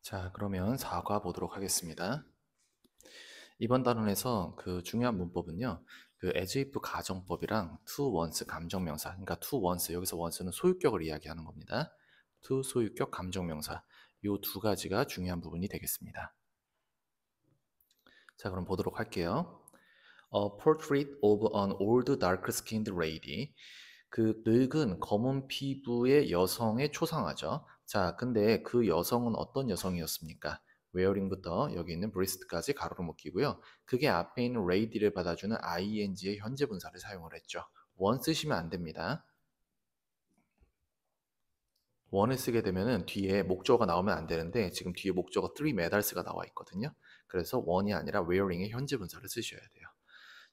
자, 그러면 4과 보도록 하겠습니다. 이번 단원에서 그 중요한 문법은요. 그 as if 가정법이랑 to once 감정명사. 그러니까 to once 여기서 once는 소유격을 이야기하는 겁니다. to 소유격 감정명사. 요 두 가지가 중요한 부분이 되겠습니다. 자, 그럼 보도록 할게요. A portrait of an old dark-skinned lady. 그 늙은 검은 피부의 여성의 초상화죠. 자, 근데 그 여성은 어떤 여성이었습니까? wearing부터 여기 있는 breast까지 가로로 묶이고요. 그게 앞에 있는 lady를 받아주는 ing의 현재 분사를 사용을 했죠. 원 쓰시면 안 됩니다. 원을 쓰게 되면은 뒤에 목적어가 나오면 안 되는데 지금 뒤에 목적어 three medals가 나와 있거든요. 그래서 원이 아니라 wearing의 현재 분사를 쓰셔야 돼요.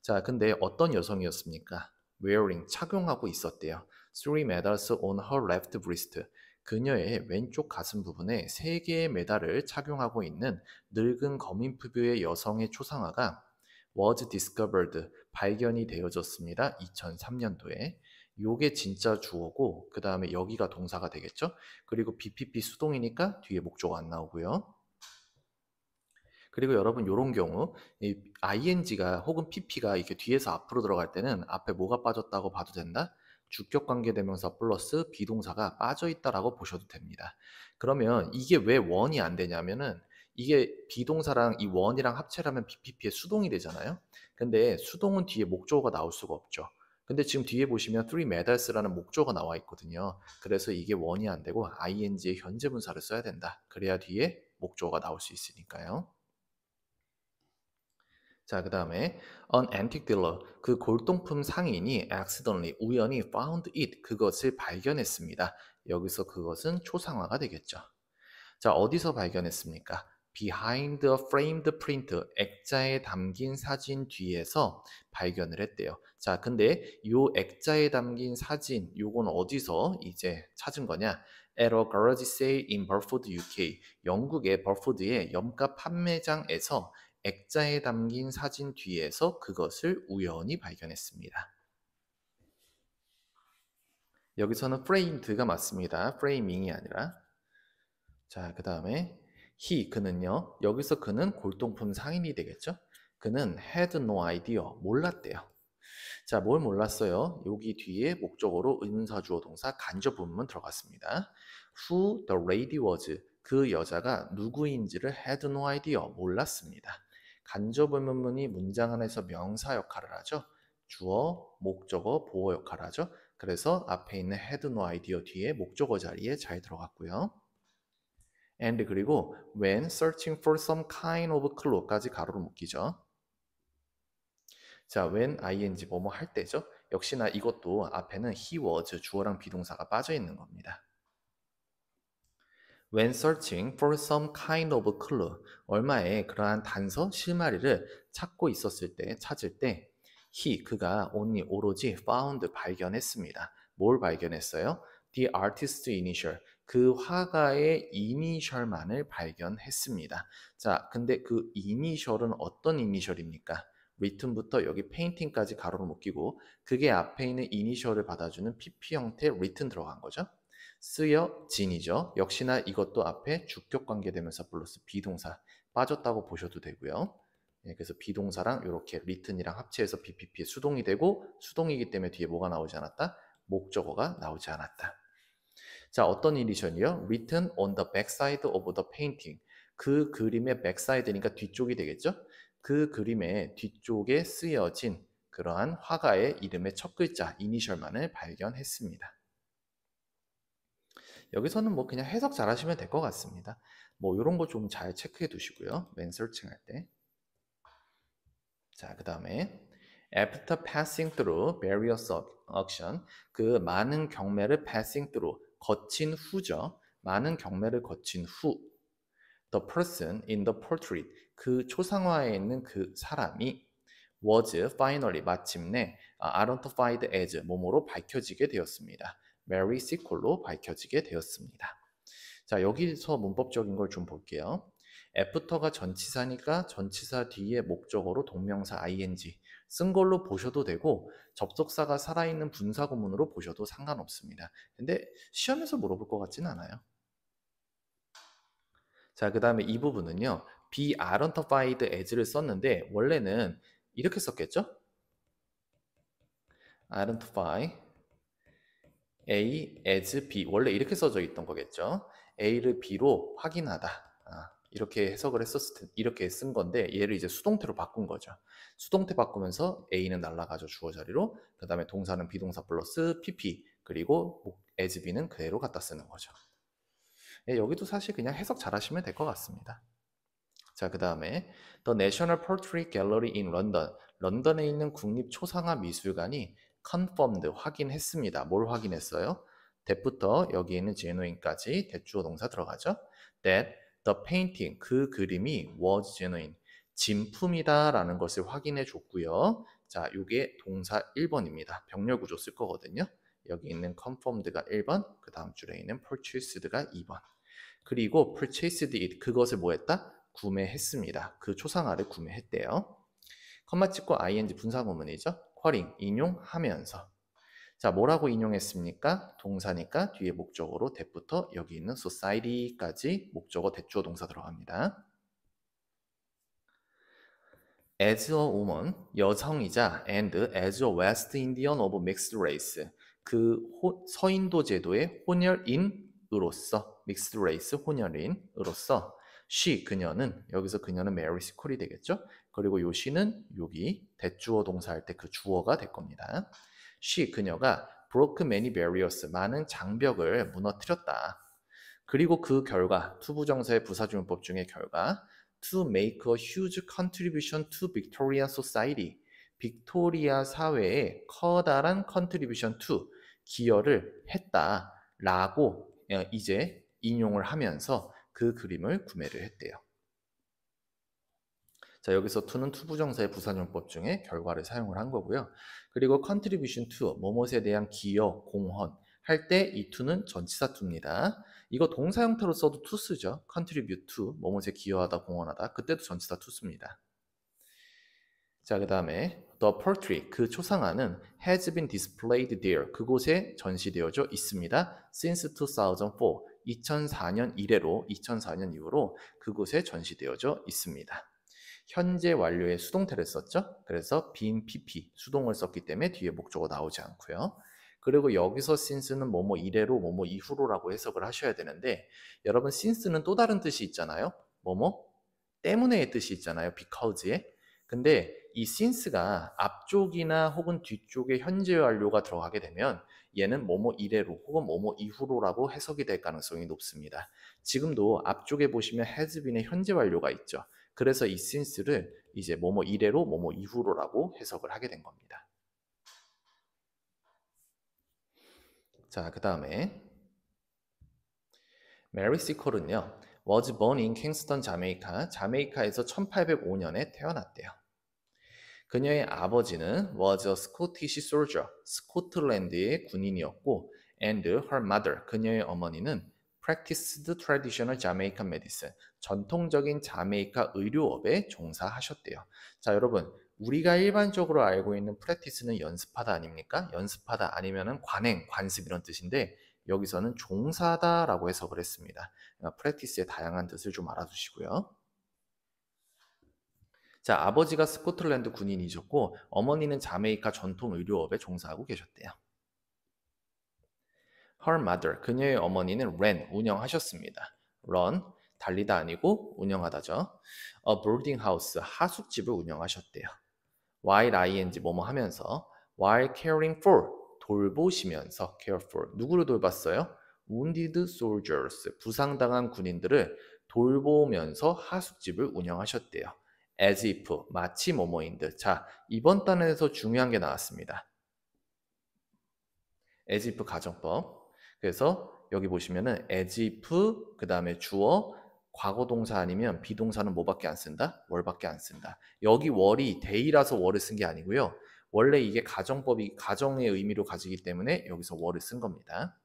자, 근데 어떤 여성이었습니까? wearing, 착용하고 있었대요. three medals on her left breast. 그녀의 왼쪽 가슴 부분에 세 개의 메달을 착용하고 있는 늙은 거민 피부의 여성의 초상화가 was discovered, 발견이 되어졌습니다. 2003년도에. 요게 진짜 주어고 그 다음에 여기가 동사가 되겠죠? 그리고 BPP 수동이니까 뒤에 목조가 안 나오고요. 그리고 여러분 요런 경우 이 ing가 혹은 pp가 이렇게 뒤에서 앞으로 들어갈 때는 앞에 뭐가 빠졌다고 봐도 된다? 주격 관계대명사 플러스 비동사가 빠져 있다라고 보셔도 됩니다. 그러면 이게 왜 원이 안 되냐면은 이게 비동사랑 이 원이랑 합체를 하면 bpp의 수동이 되잖아요. 근데 수동은 뒤에 목적어가 나올 수가 없죠. 근데 지금 뒤에 보시면 three medals라는 목적어가 나와 있거든요. 그래서 이게 원이 안 되고 ing의 현재 분사를 써야 된다. 그래야 뒤에 목적어가 나올 수 있으니까요. 자, 그 다음에 an antique dealer, 그 골동품 상인이 accidentally, 우연히 found it, 그것을 발견했습니다. 여기서 그것은 초상화가 되겠죠. 자, 어디서 발견했습니까? behind a framed print, 액자에 담긴 사진 뒤에서 발견을 했대요. 자, 근데 요 액자에 담긴 사진, 요건 어디서 이제 찾은 거냐? at a garage sale in Burford, UK. 영국의 버포드의 염가 판매장에서 액자에 담긴 사진 뒤에서 그것을 우연히 발견했습니다. 여기서는 프레임드가 맞습니다. 프레이밍이 아니라. 자, 그 다음에 그는요. 여기서 그는 골동품 상인이 되겠죠? 그는 had no idea, 몰랐대요. 자, 뭘 몰랐어요? 여기 뒤에 목적어로 의문사 주어 동사 간접 부분 들어갔습니다. Who the lady was, 그 여자가 누구인지를 had no idea, 몰랐습니다. 간접 의문문이 문장 안에서 명사 역할을 하죠. 주어, 목적어, 보어 역할을 하죠. 그래서 앞에 있는 had no idea 뒤에 목적어 자리에 잘 들어갔고요. and 그리고 when searching for some kind of clue까지 가로로 묶이죠. 자, when ing 뭐뭐 할 때죠. 역시나 이것도 앞에는 he was 주어랑 비동사가 빠져 있는 겁니다. When searching for some kind of clue, 얼마의 그러한 단서, 실마리를 찾고 있었을 때, 찾을 때 그가 only 오로지 found 발견했습니다. 뭘 발견했어요? The artist's initial, 그 화가의 이니셜만을 발견했습니다. 자, 근데 그 이니셜은 어떤 이니셜입니까? written부터 여기 painting까지 가로로 묶이고 그게 앞에 있는 이니셜을 받아주는 PP 형태 written 들어간 거죠. 쓰여진이죠. 역시나 이것도 앞에 주격 관계대명사 플러스 비동사 빠졌다고 보셔도 되고요. 예, 그래서 비동사랑 이렇게 written이랑 합체해서 BPP의 수동이 되고 수동이기 때문에 뒤에 뭐가 나오지 않았다? 목적어가 나오지 않았다. 자, 어떤 이니셜이요? written on the backside of the painting. 그 그림의 backside니까 뒤쪽이 되겠죠? 그 그림의 뒤쪽에 쓰여진 그러한 화가의 이름의 첫 글자 이니셜만을 발견했습니다. 여기서는 뭐 그냥 해석 잘 하시면 될 것 같습니다. 뭐 이런 거 좀 잘 체크해 두시고요. 맨 서칭 할 때. 자, 그 다음에 after passing through various auction, 그 많은 경매를 passing through, 거친 후죠. 많은 경매를 거친 후 the person in the portrait, 그 초상화에 있는 그 사람이 was finally 마침내 identified as 뭐뭐로 밝혀지게 되었습니다. Mary Sequel로 밝혀지게 되었습니다. 자, 여기서 문법적인 걸 좀 볼게요. 애프터가 전치사니까 전치사 뒤에 목적어로 동명사 ing 쓴 걸로 보셔도 되고 접속사가 살아있는 분사구문으로 보셔도 상관없습니다. 근데 시험에서 물어볼 것 같지는 않아요. 자, 그 다음에 이 부분은요. be identified as를 썼는데 원래는 이렇게 썼겠죠? identify A as B 원래 이렇게 써져 있던 거겠죠. A를 B로 확인하다. 이렇게 해석을 이렇게 쓴 건데 얘를 이제 수동태로 바꾼 거죠. 수동태 바꾸면서 A는 날라가죠. 주어 자리로. 그 다음에 동사는 비동사 플러스 PP 그리고 as B는 그대로 갖다 쓰는 거죠. 예, 여기도 사실 그냥 해석 잘 하시면 될 것 같습니다. 자, 그 다음에 The National Portrait Gallery in London. 런던에 있는 국립초상화 미술관이 confirmed 확인했습니다. 뭘 확인했어요? that부터 여기 있는 genuine까지 대주어 동사 들어가죠. That the painting 그 그림이 was genuine 진품이다라는 것을 확인해 줬고요. 자, 이게 동사 1번입니다. 병렬 구조 쓸 거거든요. 여기 있는 confirmed가 1번, 그 다음 줄에 있는 purchased가 2번. 그리고 purchased it 그것을 뭐 했다? 구매했습니다. 그 초상화를 구매했대요. 컴마 찍고 ing 분사구문이죠. 쿼링 인용하면서. 자, 뭐라고 인용했습니까? 동사니까 뒤에 목적어로 that부터 여기 있는 society까지 목적어 대주어 동사 들어갑니다. as a woman, 여성이자 and as a West Indian of mixed race, 그 서인도 제도의 혼혈인으로서 mixed race 혼혈인으로서 she 그녀는 여기서 그녀는 Mary Scol이 되겠죠? 그리고 요 she는 여기 대주어 동사 할 때 그 주어가 될 겁니다. she 그녀가 broke many barriers 많은 장벽을 무너뜨렸다. 그리고 그 결과 투부정사의 부사주문법 중의 결과 to make a huge contribution to Victorian society 빅토리아 사회에 커다란 contribution to 기여를 했다라고 이제 인용을 하면서 그 그림을 구매를 했대요. 자, 여기서 to는 투부정사의 부사용법 중에 결과를 사용을 한 거고요. 그리고 contribution to, 뭐뭇에 대한 기여, 공헌 할 때 이 to는 전치사 to입니다. 이거 동사 형태로 써도 to 쓰죠. contribute to, 뭐뭇에 기여하다, 공헌하다. 그때도 전치사 to 씁니다. 자, 그 다음에 the portrait, 그 초상화는 has been displayed there, 그곳에 전시되어져 있습니다. since 2004, 2004년 이래로, 2004년 이후로 그곳에 전시되어져 있습니다. 현재 완료의 수동태를 썼죠. 그래서 been pp 수동을 썼기 때문에 뒤에 목적어 나오지 않고요. 그리고 여기서 since는 뭐뭐 이래로 뭐뭐 이후로라고 해석을 하셔야 되는데 여러분 since는 또 다른 뜻이 있잖아요. 뭐뭐 때문에의 뜻이 있잖아요. because에. 근데 이 since가 앞쪽이나 혹은 뒤쪽에 현재 완료가 들어가게 되면 얘는 뭐뭐 이래로 혹은 뭐뭐 이후로라고 해석이 될 가능성이 높습니다. 지금도 앞쪽에 보시면 has been의 현재 완료가 있죠. 그래서 이 since를 이제 뭐뭐 이래로 뭐뭐 이후로라고 해석을 하게 된 겁니다. 자, 그 다음에 메리 시컬은요 was born in Kingston, 자메이카, 자메이카에서 1805년에 태어났대요. 그녀의 아버지는 was a Scottish soldier, 스코틀랜드의 군인이었고 and her mother, 그녀의 어머니는 practiced traditional Jamaican medicine, 전통적인 자메이카 의료업에 종사하셨대요. 자, 여러분, 우리가 일반적으로 알고 있는 practice는 연습하다 아닙니까? 연습하다 아니면은 관행, 관습 이런 뜻인데 여기서는 종사다라고 해석을 했습니다. practice의 다양한 뜻을 좀 알아두시고요. 자, 아버지가 스코틀랜드 군인이셨고 어머니는 자메이카 전통 의료업에 종사하고 계셨대요. Her mother, 그녀의 어머니는 ran, 운영하셨습니다. run, 달리다 아니고 운영하다죠. A boarding house, 하숙집을 운영하셨대요. while ing, 뭐뭐 하면서 while caring for, 돌보시면서 care for, 누구를 돌봤어요? wounded soldiers, 부상당한 군인들을 돌보면서 하숙집을 운영하셨대요. as if, 마치 뭐뭐인 듯. 자, 이번 단에서 중요한 게 나왔습니다. as if 가정법. 그래서 여기 보시면은 as if 그 다음에 주어 과거 동사 아니면 비동사는 뭐밖에 안 쓴다? 월밖에 안 쓴다. 여기 월이 day라서 월을 쓴 게 아니고요. 원래 이게 가정법이 가정의 의미로 가지기 때문에 여기서 월을 쓴 겁니다.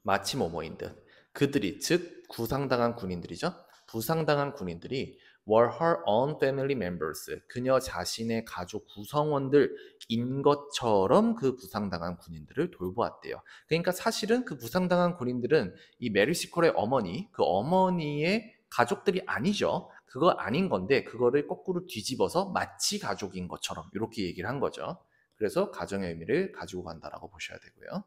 마치 뭐뭐인 듯. 그들이 즉 부상당한 군인들이죠. 부상당한 군인들이 were her own family members. 그녀 자신의 가족 구성원들인 것처럼 그 부상당한 군인들을 돌보았대요. 그러니까 사실은 그 부상당한 군인들은 이 메리 시컬의 어머니, 그 어머니의 가족들이 아니죠. 그거 아닌 건데 그거를 거꾸로 뒤집어서 마치 가족인 것처럼 이렇게 얘기를 한 거죠. 그래서 가정의 의미를 가지고 간다라고 보셔야 되고요.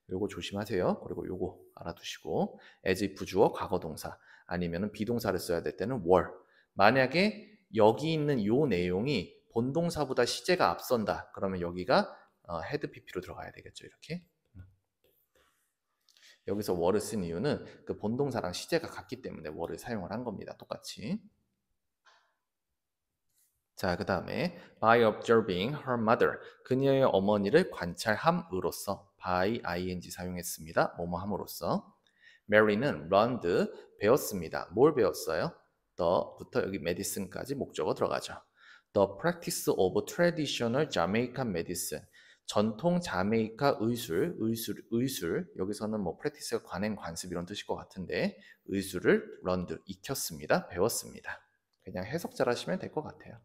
요거 조심하세요. 그리고 요거 알아두시고 as if 주어 과거 동사 아니면은 비동사를 써야 될 때는 were. 만약에 여기 있는 요 내용이 본동사보다 시제가 앞선다. 그러면 여기가 헤드 PP로 들어가야 되겠죠. 이렇게. 여기서 were를 쓴 이유는 그 본동사랑 시제가 같기 때문에 were를 사용을 한 겁니다. 똑같이. 자, 그 다음에 by observing her mother. 그녀의 어머니를 관찰함으로써 by ing 사용했습니다. 뭐뭐 함으로써. Mary는 learned 배웠습니다. 뭘 배웠어요? the부터 여기 medicine까지 목적어 들어가죠. The practice of traditional Jamaican medicine. 전통 자메이카 의술. 여기서는 뭐 practice가 관행, 관습 이런 뜻일 것 같은데 의술을 learned 익혔습니다. 배웠습니다. 그냥 해석 잘 하시면 될 것 같아요.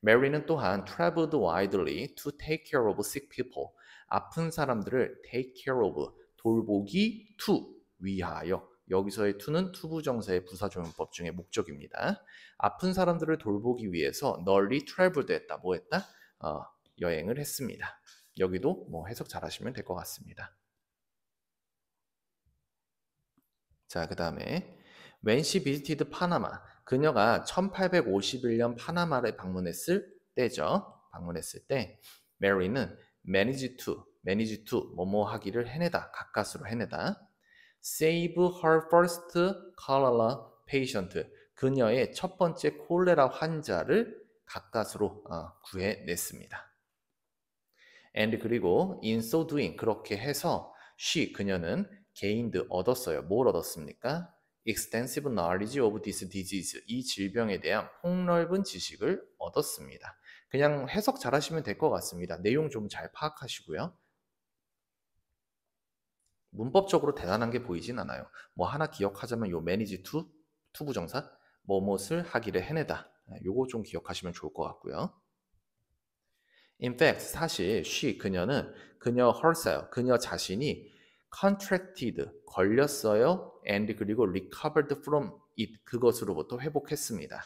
Mary는 또한 traveled widely to take care of sick people. 아픈 사람들을 take care of, 돌보기 to, 위하여. 여기서의 to는 투부정사의 부사조용법 중에 목적입니다. 아픈 사람들을 돌보기 위해서 널리 traveled 했다. 뭐 했다? 여행을 했습니다. 여기도 뭐 해석 잘 하시면 될 것 같습니다. 자, 그 다음에 When she visited Panama. 그녀가 1851년 파나마를 방문했을 때죠. 방문했을 때 Mary는 managed to 뭐뭐 하기를 해내다. 가까스로 해내다. Save her first cholera patient. 그녀의 첫 번째 콜레라 환자를 가까스로 구해냈습니다. And 그리고 in so doing 그렇게 해서 그녀는 gained 얻었어요. 뭘 얻었습니까? extensive knowledge of this disease. 이 질병에 대한 폭넓은 지식을 얻었습니다. 그냥 해석 잘 하시면 될 것 같습니다. 내용 좀 잘 파악하시고요. 문법적으로 대단한 게 보이진 않아요. 뭐 하나 기억하자면 요 manage to, 투부정사, 뭐뭇을 하기를 해내다. 요거 좀 기억하시면 좋을 것 같고요. In fact, 사실 그녀 herself, 그녀 자신이 contracted, 걸렸어요. and 그리고 recovered from it, 그것으로부터 회복했습니다.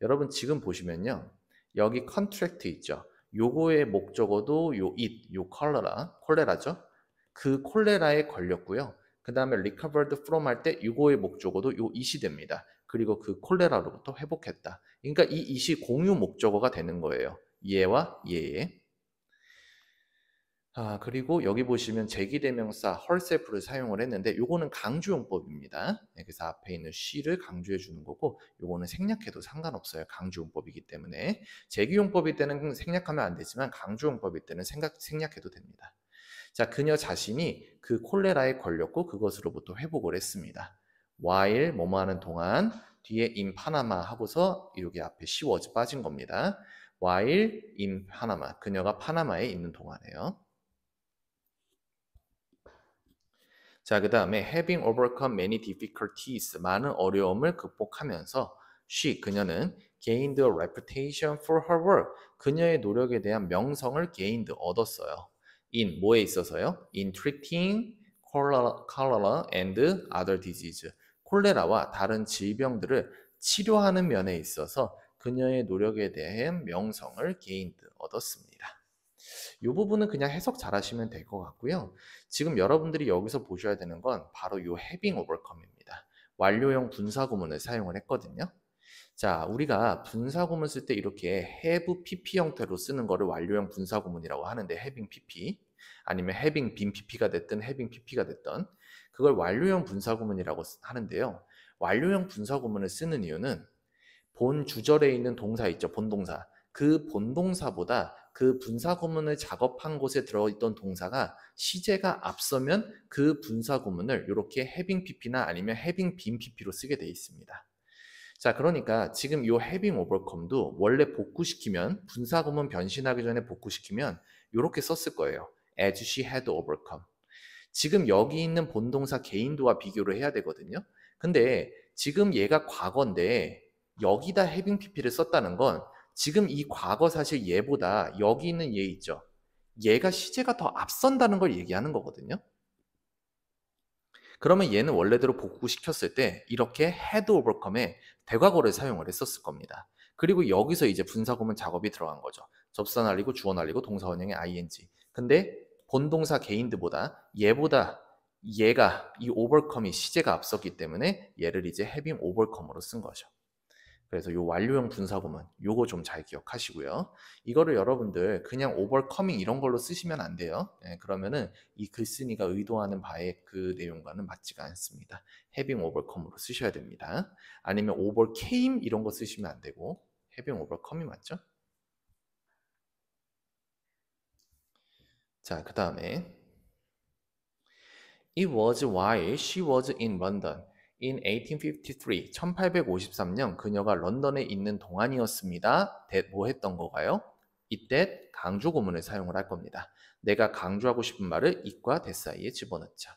여러분 지금 보시면요. 여기 contract 있죠. 요거의 목적어도 요 it, 요 콜레라죠. 그 콜레라에 걸렸고요. 그 다음에 recovered from 할 때 요거의 목적어도 요 it이 됩니다. 그리고 그 콜레라로부터 회복했다. 그러니까 이 it이 공유 목적어가 되는 거예요. 얘와 얘의. 그리고 여기 보시면 제기대명사 herself를 사용을 했는데 요거는 강조용법입니다. 그래서 앞에 있는 she를 강조해 주는 거고 요거는 생략해도 상관없어요. 강조용법이기 때문에. 제기용법일 때는 생략하면 안 되지만 강조용법일 때는 생략해도 됩니다. 자, 그녀 자신이 그 콜레라에 걸렸고 그것으로부터 회복을 했습니다. while 뭐뭐 하는 동안 뒤에 in 파나마 하고서 이렇게 앞에 she was 빠진 겁니다. while in 파나마 그녀가 파나마에 있는 동안에요. 자, 그 다음에 having overcome many difficulties, 많은 어려움을 극복하면서 그녀는 gained a reputation for her work, 그녀의 노력에 대한 명성을 gained, 얻었어요. in, 뭐에 있어서요? in treating cholera and other disease, 콜레라와 다른 질병들을 치료하는 면에 있어서 그녀의 노력에 대한 명성을 gained, 얻었습니다. 이 부분은 그냥 해석 잘 하시면 될 것 같고요. 지금 여러분들이 여기서 보셔야 되는 건 바로 이 having overcome입니다. 완료형 분사구문을 사용을 했거든요. 자, 우리가 분사구문 쓸 때 이렇게 have pp 형태로 쓰는 거를 완료형 분사구문이라고 하는데 having pp 아니면 having been pp가 됐든 having pp가 됐든 그걸 완료형 분사구문이라고 하는데요. 완료형 분사구문을 쓰는 이유는 본 주절에 있는 동사 있죠. 본동사. 그 본동사보다 그 분사구문을 작업한 곳에 들어있던 동사가 시제가 앞서면 그 분사구문을 이렇게 having pp나 아니면 having been pp로 쓰게 되어 있습니다. 자, 그러니까 지금 이 having overcome도 원래 복구시키면 분사구문 변신하기 전에 복구시키면 이렇게 썼을 거예요. as she had overcome. 지금 여기 있는 본동사 gained와 비교를 해야 되거든요. 근데 지금 얘가 과거인데 여기다 having pp를 썼다는 건 지금 이 과거 사실 얘보다 여기 있는 얘 있죠. 얘가 시제가 더 앞선다는 걸 얘기하는 거거든요. 그러면 얘는 원래대로 복구시켰을 때 이렇게 had overcome에 대과거를 사용을 했었을 겁니다. 그리고 여기서 이제 분사구문 작업이 들어간 거죠. 접사 날리고 주어 날리고 동사 원형의 ing. 근데 본동사 개인드보다 얘보다 얘가 이 overcome이 시제가 앞섰기 때문에 얘를 이제 having overcome으로 쓴 거죠. 그래서 요 완료형 분사구문 요거 좀 잘 기억하시고요. 이거를 여러분들 그냥 overcoming 이런 걸로 쓰시면 안 돼요. 예, 그러면은 이 글쓴이가 의도하는 바의 그 내용과는 맞지가 않습니다. having overcome으로 쓰셔야 됩니다. 아니면 overcame 이런 거 쓰시면 안 되고 having overcome이 맞죠? 자, 그 다음에 It was while she was in London in 1853, 1853년 그녀가 런던에 있는 동안이었습니다. 뭐 했던 거가요? 이때 강조 구문을 사용을 할 겁니다. 내가 강조하고 싶은 말을 it과 that 사이에 집어넣자.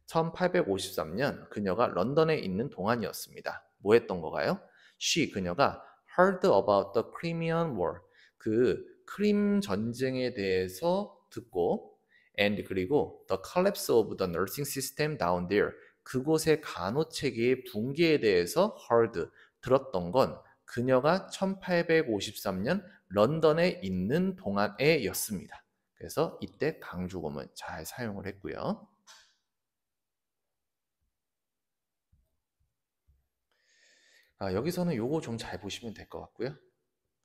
1853년 그녀가 런던에 있는 동안이었습니다. 뭐 했던 거가요? She 그녀가 heard about the Crimean War 그 크림 전쟁에 대해서 듣고 and 그리고 the collapse of the nursing system down there 그곳의 간호체계의 붕괴에 대해서 heard 들었던 건 그녀가 1853년 런던에 있는 동안에였습니다. 그래서 이때 강조구문 잘 사용을 했고요. 여기서는 요거 좀 잘 보시면 될 것 같고요.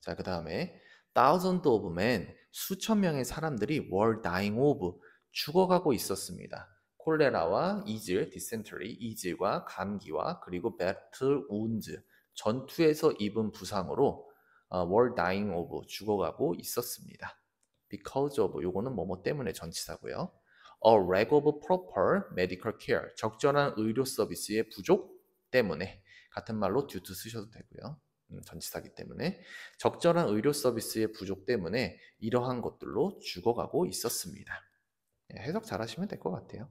자, 그 다음에 thousands of men 수천 명의 사람들이 were dying of 죽어가고 있었습니다. 콜레라와 이질, dysentery, 이질과 감기와 그리고 battle wounds 전투에서 입은 부상으로 were dying of 죽어가고 있었습니다. because of 요거는 뭐뭐 때문에 전치사고요. a lack of proper medical care 적절한 의료 서비스의 부족 때문에 같은 말로 due to 쓰셔도 되고요. 전치사기 때문에 적절한 의료 서비스의 부족 때문에 이러한 것들로 죽어가고 있었습니다. 해석 잘 하시면 될 것 같아요.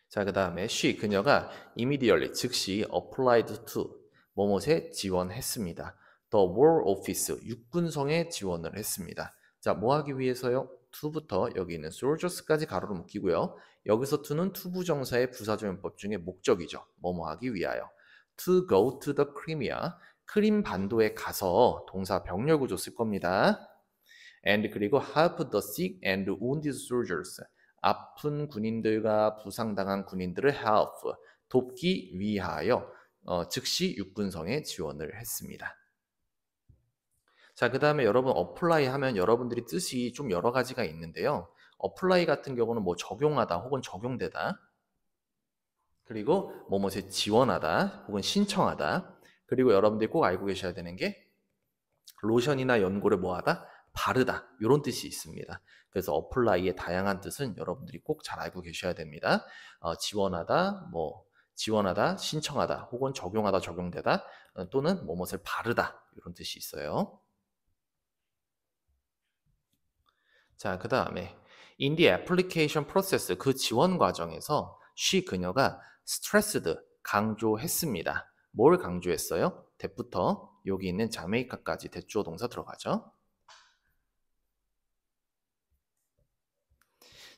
자, 그 다음에 she 그녀가 immediately 즉시 applied to 뭐뭇에 지원했습니다. The War Office 육군성에 지원을 했습니다. 자, 뭐 하기 위해서요? to부터 여기 있는 soldiers까지 가로로 묶이고요. 여기서 to는 투부정사의 부사조연법 중에 목적이죠. 뭐뭐 하기 위하여. To go to the Crimea 크림 반도에 가서 동사 병렬 구조 쓸 겁니다. And 그리고 help the sick and wounded soldiers 아픈 군인들과 부상당한 군인들을 help 돕기 위하여 즉시 육군성에 지원을 했습니다. 자, 그 다음에 여러분 apply 하면 여러분들이 뜻이 좀 여러 가지가 있는데요. apply 같은 경우는 뭐 적용하다 혹은 적용되다 그리고 뭐뭐에 지원하다 혹은 신청하다 그리고 여러분들이 꼭 알고 계셔야 되는 게 로션이나 연고를 뭐하다? 바르다 이런 뜻이 있습니다. 그래서 apply의 다양한 뜻은 여러분들이 꼭 잘 알고 계셔야 됩니다. 지원하다, 지원하다, 신청하다, 혹은 적용하다, 적용되다, 또는 뭐뭇을 바르다 이런 뜻이 있어요. 자, 그 다음에 in the application process 그 지원 과정에서 she 그녀가 stressed 강조했습니다. 뭘 강조했어요? that부터 여기 있는 자메이카까지 대주어 동사 들어가죠.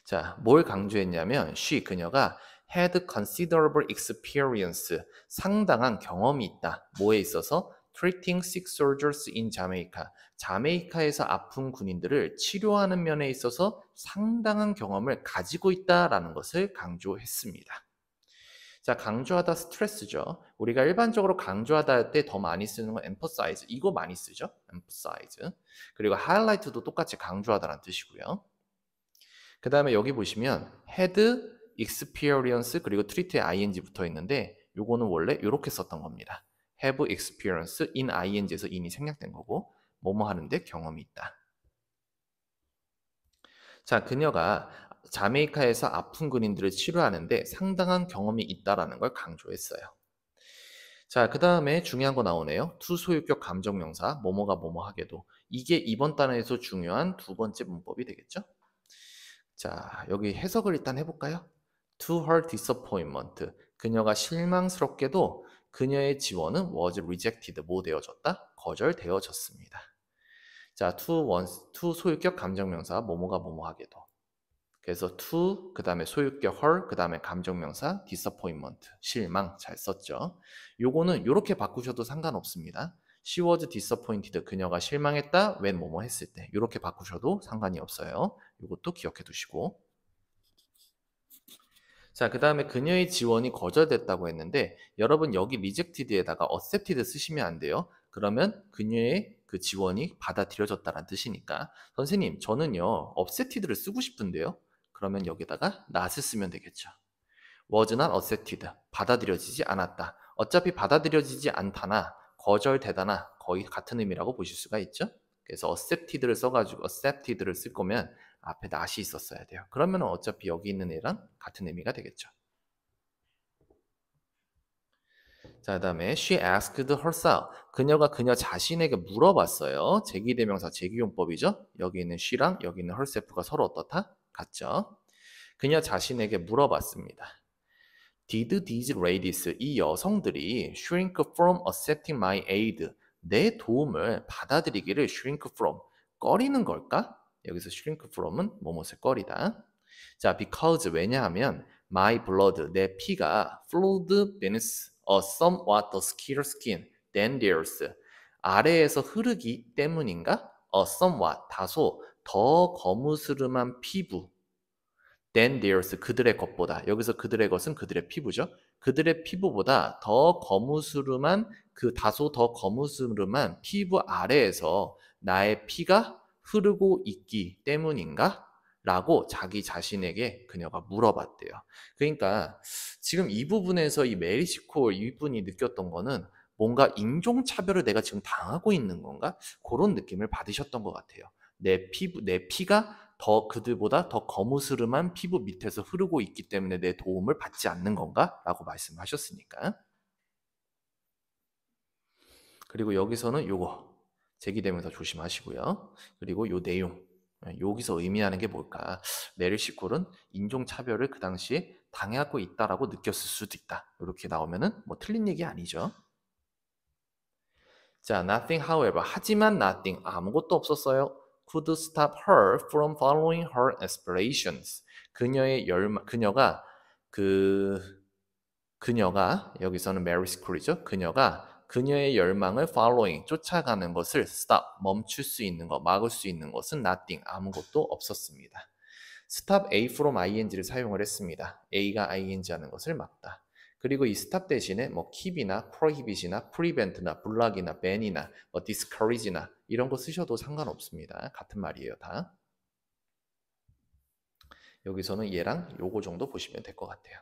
자, 뭘 강조했냐면 she 그녀가 had considerable experience 상당한 경험이 있다. 뭐에 있어서 treating sick soldiers in Jamaica 자메이카에서 아픈 군인들을 치료하는 면에 있어서 상당한 경험을 가지고 있다라는 것을 강조했습니다. 자, 강조하다 스트레스죠. 우리가 일반적으로 강조하다 할 때 더 많이 쓰는 건 emphasize 이거 많이 쓰죠. emphasize 그리고 highlight도 똑같이 강조하다라는 뜻이고요. 그 다음에 여기 보시면 had experience 그리고 treat에 ing 붙어 있는데 요거는 원래 이렇게 썼던 겁니다. have experience in ing에서 in이 생략된 거고 뭐뭐 하는데 경험이 있다. 자, 그녀가 자메이카에서 아픈 군인들을 치료하는데 상당한 경험이 있다라는 걸 강조했어요. 자, 그 다음에 중요한 거 나오네요. to 소유격 감정명사 뭐뭐가 뭐뭐 하게도 이게 이번 단어에서 중요한 두 번째 문법이 되겠죠. 자, 여기 해석을 일단 해볼까요? To her disappointment. 그녀가 실망스럽게도 그녀의 지원은 was rejected. 뭐 되어졌다? 거절되어졌습니다. 자, to 소유격 감정명사 뭐뭐가 뭐뭐하게도. 그래서 to 그 다음에 소유격 her 그 다음에 감정명사 disappointment 실망 잘 썼죠. 요거는 이렇게 바꾸셔도 상관없습니다. She was disappointed. 그녀가 실망했다. when 뭐뭐 했을 때. 이렇게 바꾸셔도 상관이 없어요. 이것도 기억해 두시고. 자, 그 다음에 그녀의 지원이 거절됐다고 했는데 여러분 여기 rejected에다가 accepted 쓰시면 안 돼요. 그러면 그녀의 그 지원이 받아들여졌다는 뜻이니까 선생님 저는요 accepted를 쓰고 싶은데요. 그러면 여기다가 not을 쓰면 되겠죠. was not accepted. 받아들여지지 않았다. 어차피 받아들여지지 않다나 거절되다나 거의 같은 의미라고 보실 수가 있죠. 그래서 accepted를 써가지고 accepted를 쓸 거면 앞에 not이 있었어야 돼요. 그러면 어차피 여기 있는 애랑 같은 의미가 되겠죠. 자, 그다음에 she asked herself. 그녀가 그녀 자신에게 물어봤어요. 제기대명사 제기용법이죠. 여기 있는 she랑 여기 있는 herself가 서로 어떻다? 같죠. 그녀 자신에게 물어봤습니다. Did these ladies, 이 여성들이 shrink from accepting my aid, 내 도움을 받아들이기를 shrink from, 꺼리는 걸까? 여기서 shrink from은 뭐뭇을 꺼리다. 자, because 왜냐하면 my blood, 내 피가 flowed beneath a somewhat skinnier skin than theirs. 아래에서 흐르기 때문인가? A somewhat, 다소 더 거무스름한 피부. than theirs, 그들의 것보다. 여기서 그들의 것은 그들의 피부죠. 그들의 피부보다 더 거무스름한 그 다소 더 거무스름한 피부 아래에서 나의 피가 흐르고 있기 때문인가? 라고 자기 자신에게 그녀가 물어봤대요. 그러니까 지금 이 부분에서 이 메리시코 이분이 느꼈던 거는 뭔가 인종차별을 내가 지금 당하고 있는 건가? 그런 느낌을 받으셨던 것 같아요. 내 피가 더 그들보다 더 거무스름한 피부 밑에서 흐르고 있기 때문에 내 도움을 받지 않는 건가? 라고 말씀하셨으니까. 그리고 여기서는 요거 제기되면서 조심하시고요. 그리고 요 내용 여기서 의미하는 게 뭘까? 메릴 시콜은 인종차별을 그 당시에 당하고 있다라고 느꼈을 수도 있다. 이렇게 나오면은 뭐 틀린 얘기 아니죠. 자, nothing however. 하지만 nothing. 아무것도 없었어요. could stop her from following her aspirations. 그녀의 그녀가 그 그녀가 여기서는 메리 스쿨이죠. 그녀가 그녀의 열망을 following 쫓아가는 것을 stop 멈출 수 있는 것, 막을 수 있는 것은 nothing 아무것도 없었습니다. stop A from ing를 사용을 했습니다. A가 ing 하는 것을 막다. 그리고 이 stop 대신에 뭐 keep이나 prohibit이나 prevent나 block이나 ban이나 뭐 discourage나 이런 거 쓰셔도 상관없습니다. 같은 말이에요, 다. 여기서는 얘랑 요거 정도 보시면 될 것 같아요.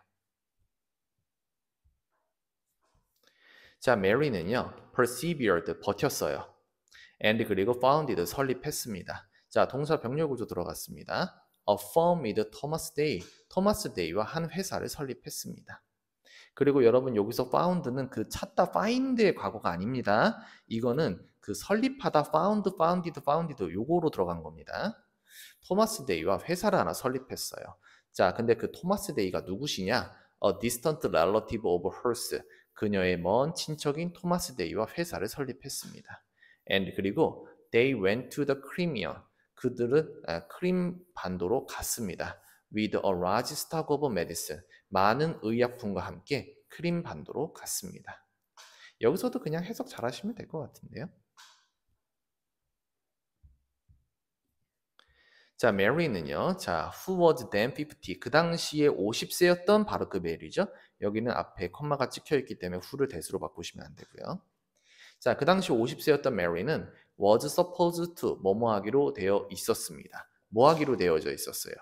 자, 메리는요, persevered, 버텼어요. and 그리고 founded, 설립했습니다. 자, 동사 병렬 구조 들어갔습니다. A firm with Thomas Day, 토마스 데이와 한 회사를 설립했습니다. 그리고 여러분 여기서 found는 그 찾다 find의 과거가 아닙니다. 이거는 그 설립하다 founded 요거로 들어간 겁니다. 토마스 데이와 회사를 하나 설립했어요. 자, 근데 그 토마스 데이가 누구시냐? A distant relative of hers. 그녀의 먼 친척인 토마스 데이와 회사를 설립했습니다. And 그리고 they went to the Crimea. 그들은 크림 반도로 갔습니다. With a large stock of medicine. 많은 의약품과 함께 크림 반도로 갔습니다. 여기서도 그냥 해석 잘 하시면 될 것 같은데요. 자, 메리는요. 자, who was then 50? 그 당시에 50세였던 바로 그 메리죠. 여기는 앞에 컴마가 찍혀 있기 때문에 who를 대수로 바꾸시면 안 되고요. 자, 그 당시 50세였던 메리는 was supposed to 뭐뭐 하기로 되어 있었습니다. 뭐 하기로 되어져 있었어요?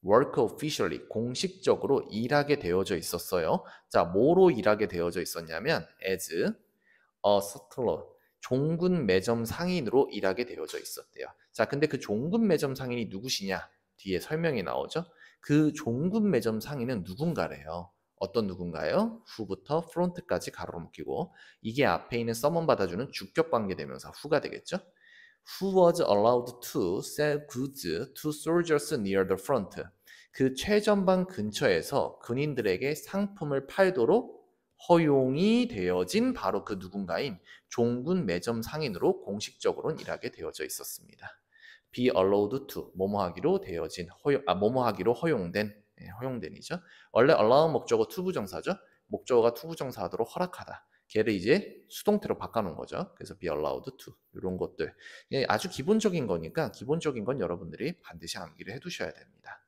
work officially 공식적으로 일하게 되어져 있었어요. 자, 뭐로 일하게 되어져 있었냐면 as a sutler 종군 매점 상인으로 일하게 되어져 있었대요. 자, 근데 그 종군 매점 상인이 누구시냐? 뒤에 설명이 나오죠. 그 종군 매점 상인은 누군가래요. 어떤 누군가요? who부터 front까지 가로로 묶이고 이게 앞에 있는 someone 받아주는 주격 관계 대명사 who가 되겠죠. Who was allowed to sell goods to soldiers near the front. 그 최전방 근처에서 군인들에게 상품을 팔도록 허용이 되어진 바로 그 누군가인 종군 매점 상인으로 공식적으로는 일하게 되어져 있었습니다. be allowed to 뭐뭐하기로 되어진 뭐뭐하기로 허용된 허용된이죠. 원래 allow 목적어 투부정사죠. 목적어가 투부정사하도록 허락하다. 걔를 이제 수동태로 바꿔놓은 거죠. 그래서 be allowed to 이런 것들 아주 기본적인 거니까 기본적인 건 여러분들이 반드시 암기를 해두셔야 됩니다.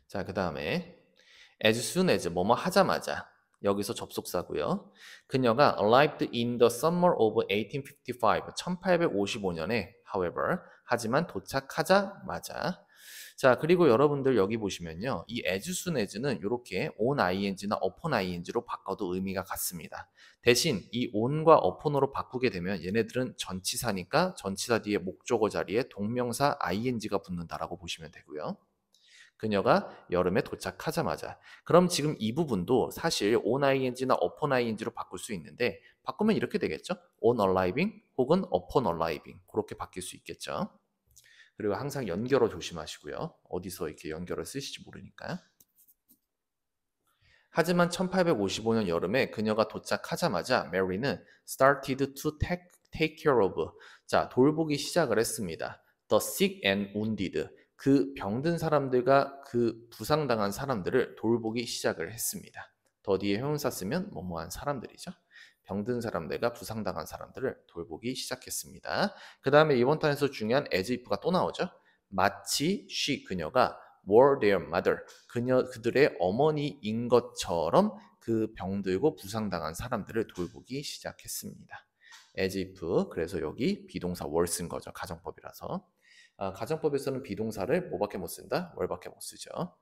자, 그 다음에 as soon as 뭐뭐 하자마자 여기서 접속사고요. 그녀가 arrived in the summer of 1855 1855년에 however 하지만 도착하자마자 자, 그리고 여러분들 여기 보시면요. 이 as soon as는 이렇게 on ing나 upon ing로 바꿔도 의미가 같습니다. 대신 이 on과 upon으로 바꾸게 되면 얘네들은 전치사니까 전치사 뒤에 목적어 자리에 동명사 ing가 붙는다라고 보시면 되고요. 그녀가 여름에 도착하자마자. 그럼 지금 이 부분도 사실 on ing나 upon ing로 바꿀 수 있는데 바꾸면 이렇게 되겠죠. on arriving 혹은 upon arriving 그렇게 바뀔 수 있겠죠. 그리고 항상 연결어 조심하시고요. 어디서 이렇게 연결을 쓰실지 모르니까. 하지만 1855년 여름에 그녀가 도착하자마자 메리는 started to take care of 자 돌보기 시작을 했습니다. The sick and wounded 그 병든 사람들과 그 부상당한 사람들을 돌보기 시작을 했습니다. 더 뒤에 형용사 쓰면 뭐뭐한 사람들이죠. 병든 사람들과 부상당한 사람들을 돌보기 시작했습니다. 그 다음에 이번 탄에서 중요한 as if가 또 나오죠. 마치 she 그녀가 were their mother 그들의 어머니인 것처럼 그 병들고 부상당한 사람들을 돌보기 시작했습니다. as if 그래서 여기 비동사 were 쓴 거죠. 가정법이라서. 가정법에서는 비동사를 뭐밖에 못 쓴다? were밖에 못 쓰죠.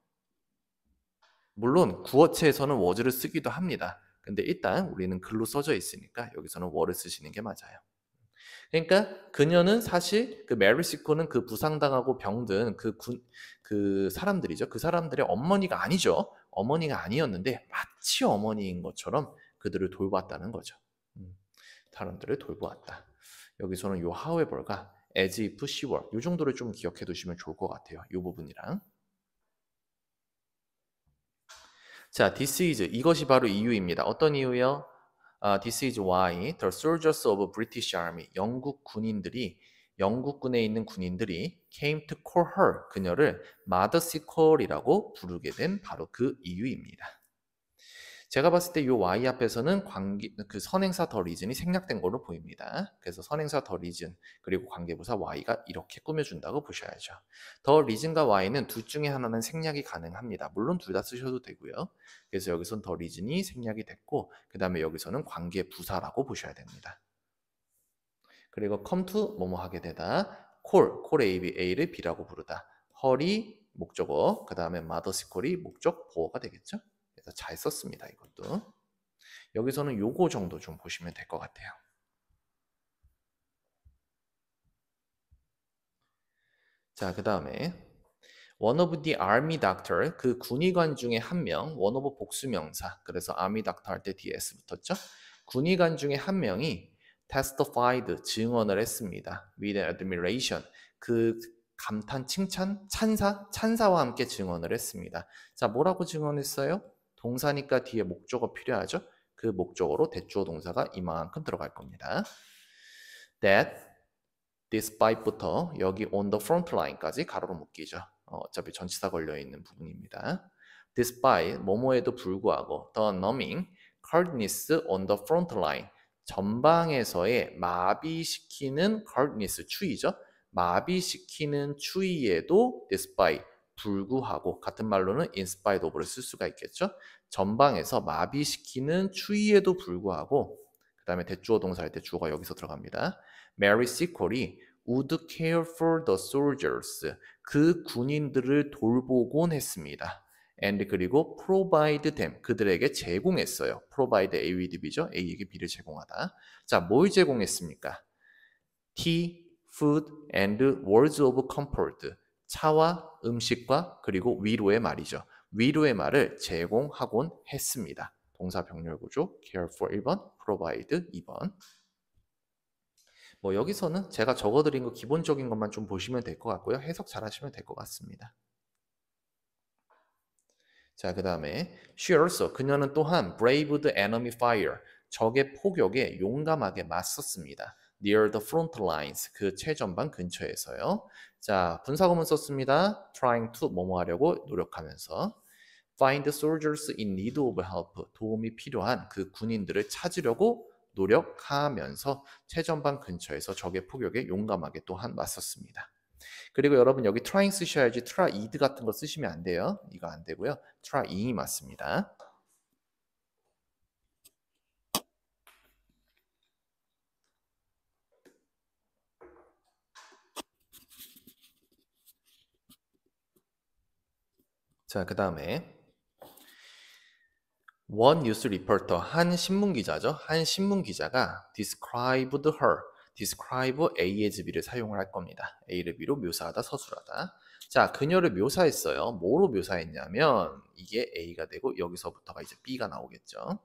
물론 구어체에서는 was를 쓰기도 합니다. 근데 일단 우리는 글로 써져 있으니까 여기서는 were를 쓰시는 게 맞아요. 그러니까 그녀는 사실 그 메리 시코는 그 부상당하고 병든 그 사람들이죠. 그 사람들의 어머니가 아니죠. 어머니가 아니었는데 마치 어머니인 것처럼 그들을 돌봤다는 거죠. 사람들을 돌보았다. 여기서는 요 however가 as if she were 요 정도를 좀 기억해 두시면 좋을 것 같아요. 요 부분이랑. 자, this is 이것이 바로 이유입니다. 어떤 이유요? This is why the soldiers of British Army 영국 영국군에 있는 군인들이 came to call her 그녀를 Mother Sicker이라고 부르게 된 바로 그 이유입니다. 제가 봤을 때 이 y 앞에서는 그 선행사 더 리즌이 생략된 걸로 보입니다. 그래서 선행사 더 리즌 그리고 관계부사 y가 이렇게 꾸며준다고 보셔야죠. 더 리즌과 y는 둘 중에 하나는 생략이 가능합니다. 물론 둘 다 쓰셔도 되고요. 그래서 여기서는 더 리즌이 생략이 됐고 그 다음에 여기서는 관계부사라고 보셔야 됩니다. 그리고 come to 뭐뭐 하게 되다 call A를 B라고 부르다 헐이 목적어 그 다음에 mother sickle이 목적 보어가 되겠죠. 그래서 잘 썼습니다. 이것도. 여기서는 요거 정도 좀 보시면 될 것 같아요. 자, 그 다음에 one of the army doctor 그 군의관 중에 한 명, one of 복수명사. 그래서 army doctor 할 때 ds 붙었죠. 군의관 중에 한 명이 testified 증언을 했습니다. with admiration 그 감탄, 칭찬, 찬사와 함께 증언을 했습니다. 자, 뭐라고 증언했어요? 동사니까 뒤에 목적어 필요하죠? 그 목적어로 대주어 동사가 이만큼 들어갈 겁니다. That despite부터 여기 on the front line까지 가로로 묶이죠. 어차피 전치사 걸려있는 부분입니다. Despite 뭐뭐에도 불구하고 the numbing coldness on the front line 전방에서의 마비시키는 coldness 추위죠. 마비시키는 추위에도 despite 불구하고 같은 말로는 in spite of를 쓸 수가 있겠죠. 전방에서 마비시키는 추위에도 불구하고 그 다음에 대주어 동사 할 때 주어가 여기서 들어갑니다. Mary Sicker이 would care for the soldiers 그 군인들을 돌보곤 했습니다. and 그리고 provide them 그들에게 제공했어요. provide A with B죠. A에게 B를 제공하다. 자, 뭘 제공했습니까? tea, food and words of comfort 차와 음식과 그리고 위로의 말이죠. 위로의 말을 제공하곤 했습니다. 동사 병렬 구조 care for 1번, provide 2번. 뭐 여기서는 제가 적어드린 거 기본적인 것만 좀 보시면 될 것 같고요. 해석 잘 하시면 될 것 같습니다. 자, 그 다음에 she also 그녀는 또한 braved enemy fire 적의 포격에 용감하게 맞섰습니다. near the front lines 그 최전방 근처에서요. 자, 분사구문 썼습니다. trying to 뭐뭐 하려고 노력하면서 find soldiers in need of help 도움이 필요한 그 군인들을 찾으려고 노력하면서 최전방 근처에서 적의 포격에 용감하게 또한 맞섰습니다. 그리고 여러분 여기 trying 쓰셔야지 tried 같은 거 쓰시면 안 돼요. 이거 안 되고요. trying이 맞습니다. 자, 그 다음에 one news reporter 한 신문 기자죠. 한 신문 기자가 described her describe A as B를 사용을 할 겁니다. A를 B로 묘사하다, 서술하다. 자, 그녀를 묘사했어요. 뭐로 묘사했냐면 이게 A가 되고 여기서부터가 이제 B가 나오겠죠.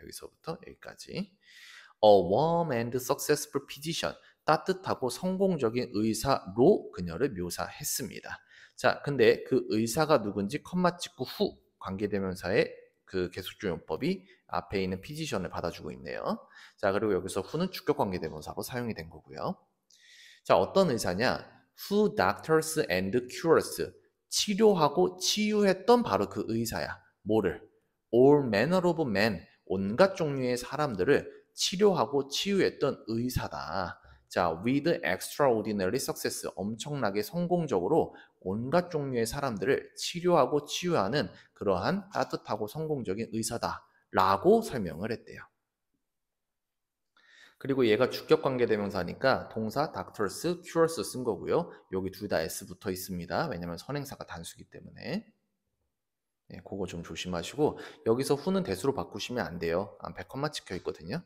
여기서부터 여기까지. A warm and successful physician. 따뜻하고 성공적인 의사로 그녀를 묘사했습니다. 자, 근데 그 의사가 누군지 컴마 찍고 후 관계대명사의 그 계속조용법이 앞에 있는 피지션을 받아주고 있네요. 자, 그리고 여기서 who는 주격관계대명사로 사용이 된 거고요. 자, 어떤 의사냐? Who doctors and cures. 치료하고 치유했던 바로 그 의사야. 뭐를? All manner of men. 온갖 종류의 사람들을 치료하고 치유했던 의사다. 자, with extraordinary success. 엄청나게 성공적으로 온갖 종류의 사람들을 치료하고 치유하는 그러한 따뜻하고 성공적인 의사다. 라고 설명을 했대요. 그리고 얘가 주격관계대명사니까 동사 doctors, cures 쓴 거고요. 여기 둘 다 s 붙어 있습니다. 왜냐면 선행사가 단수기 때문에. 네, 그거 좀 조심하시고 여기서 who는 대수로 바꾸시면 안 돼요. 앞에 컴마 찍혀 있거든요.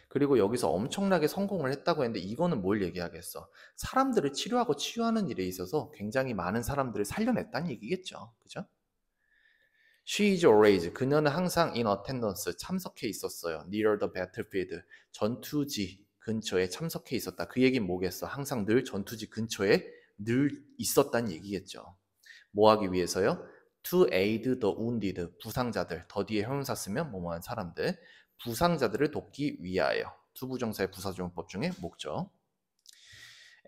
그리고 여기서 엄청나게 성공을 했다고 했는데 이거는 뭘 얘기하겠어? 사람들을 치료하고 치유하는 일에 있어서 굉장히 많은 사람들을 살려냈다는 얘기겠죠. 그죠? She is always 그녀는 항상 in attendance 참석해 있었어요. near the battlefield 전투지 근처에 참석해 있었다. 그 얘기는 뭐겠어? 항상 늘 전투지 근처에 늘 있었다는 얘기겠죠. 뭐 하기 위해서요? To aid the wounded 부상자들 더 뒤에 형용사 쓰면 뭐뭐한 사람들 부상자들을 돕기 위하여 투부정사의 부사조용법 중에 목적.